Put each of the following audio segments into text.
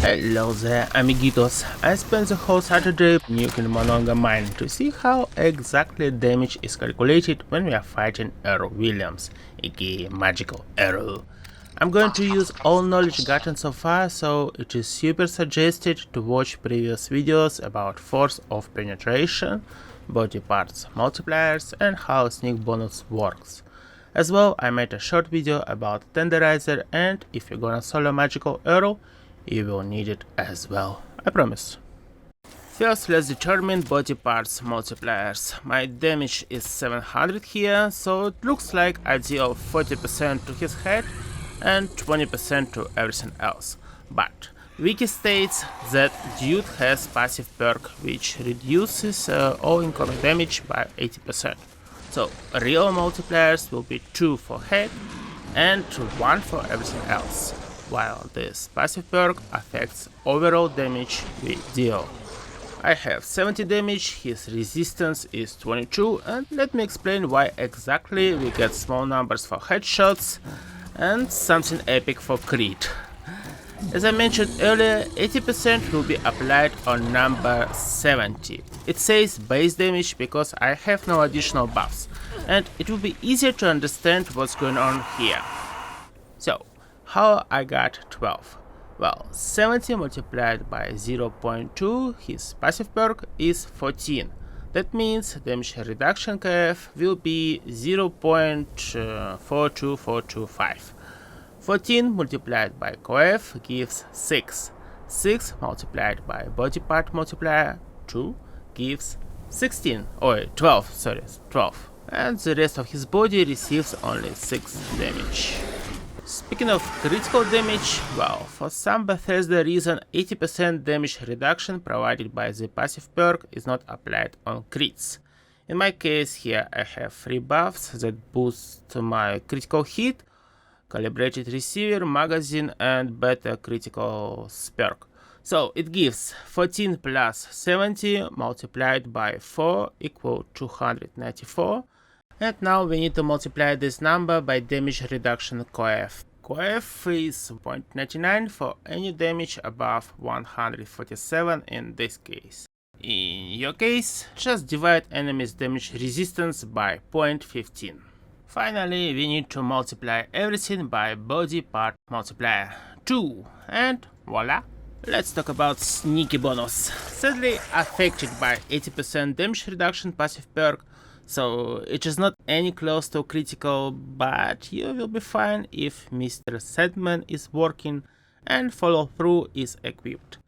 Hello there, amiguitos. I spent the whole Saturday nuking Monongah mine to see how exactly damage is calculated when we are fighting Earle Williams, aka Magical Earle. I'm going to use all knowledge gotten so far, so it is super suggested to watch previous videos about force of penetration, body parts multipliers, and how sneak bonus works. As well, I made a short video about tenderizer, and if you're gonna solo Magical Earle, you will need it as well, I promise. First, let's determine body parts multipliers. My damage is 700 here, so it looks like I deal 40% to his head and 20% to everything else. But Wiki states that dude has passive perk which reduces all incoming damage by 80%. So real multipliers will be 2 for head and 1 for everything else, while this passive perk affects overall damage we deal. I have 70 damage, his resistance is 22, and let me explain why exactly we get small numbers for headshots and something epic for crit. As I mentioned earlier, 80% will be applied on number 70. It says base damage because I have no additional buffs, and it will be easier to understand what's going on here. So, how I got 12? Well, 70 multiplied by 0.2, his passive perk is 14. That means damage reduction KF will be 0.42425. 14 multiplied by KF gives 6. 6 multiplied by body part multiplier 2 gives 16. Oh, 12, sorry, 12. And the rest of his body receives only 6 damage. Speaking of critical damage, well, for some Bethesda reason 80% damage reduction provided by the passive perk is not applied on crits. In my case here I have 3 buffs that boost my critical hit, calibrated receiver, magazine and better critical perk. So it gives 14 plus 70 multiplied by 4 equal 294. And now we need to multiply this number by damage reduction coef. Coef is 0.99 for any damage above 147 in this case. In your case, just divide enemy's damage resistance by 0.15. Finally, we need to multiply everything by body part multiplier 2, and voila! Let's talk about sneaky bonus. Sadly affected by 80% damage reduction passive perk, so it is not any close to critical, but you will be fine if Mr. Sandman is working and follow through is equipped.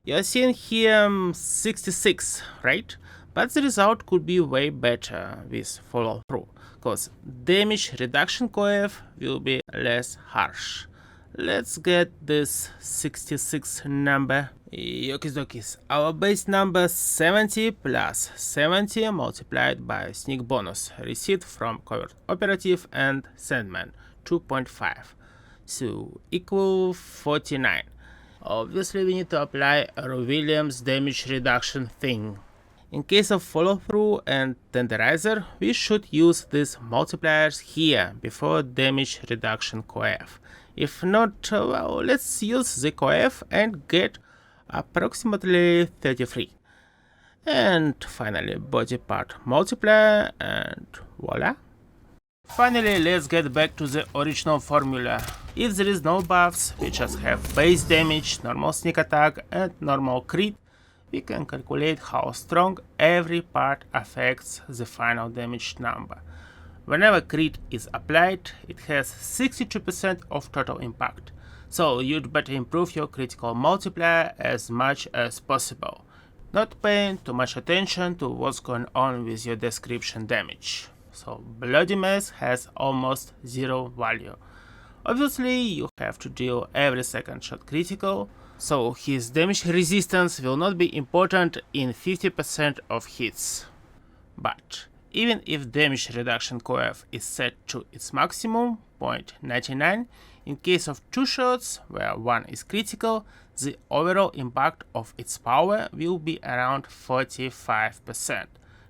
You are seeing here 66, right? But the result could be way better with follow through, cause damage reduction coef will be less harsh. Let's get this 66 number. Yokis dokis. Our base number 70 plus 70 multiplied by sneak bonus received from covert operative and Sandman 2.5. So equal 49. Obviously we need to apply Earle Williams damage reduction thing. In case of follow through and tenderizer, we should use these multipliers here before damage reduction coef. If not, well, let's use the coef and get approximately 33. And finally body part multiplier, and voila. Finally, let's get back to the original formula. If there is no buffs, we just have base damage, normal sneak attack and normal crit, we can calculate how strong every part affects the final damage number. Whenever crit is applied, it has 62% of total impact, so you'd better improve your critical multiplier as much as possible, not paying too much attention to what's going on with your description damage. So Bloody Mess has almost 0 value. Obviously you have to deal every second shot critical, so his damage resistance will not be important in 50% of hits. But Even if damage reduction coef is set to its maximum, 0.99, in case of 2 shots, where one is critical, the overall impact of its power will be around 45%,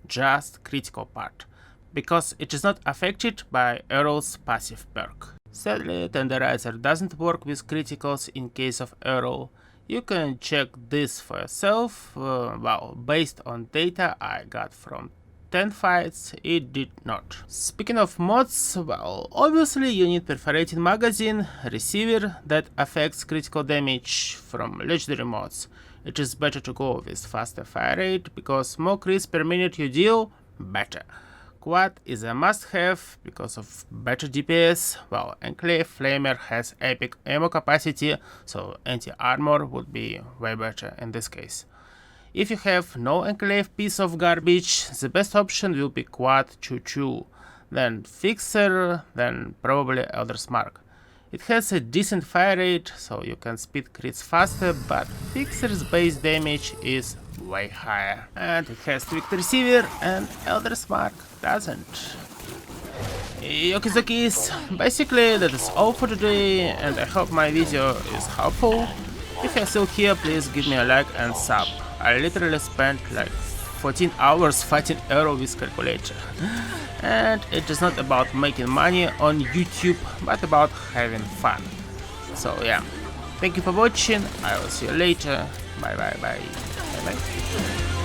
just critical part, because it is not affected by Earle's passive perk. Sadly, Tenderizer doesn't work with criticals in case of Earle. You can check this for yourself. Well, based on data I got from 10 fights, it did not. Speaking of mods, well, obviously you need perforating magazine, receiver that affects critical damage. From legendary mods, it is better to go with faster fire rate, because more crits per minute you deal, better. Quad is a must-have because of better DPS, while Enclave Flamer has epic ammo capacity, so anti-armor would be way better in this case. If you have no Enclave piece of garbage, the best option will be Quad 2-2, then Fixer, then probably Elder's Mark. It has a decent fire rate, so you can speed crits faster, but Fixer's base damage is way higher. And it has tweaked receiver, and Elder's Mark doesn't. Okizokis, basically that is all for today, and I hope my video is helpful. If you're still here, please give me a like and sub. I literally spent like 14 hours fighting Earle with calculator. And it is not about making money on YouTube, but about having fun. So yeah, thank you for watching, I will see you later, bye bye bye, bye bye.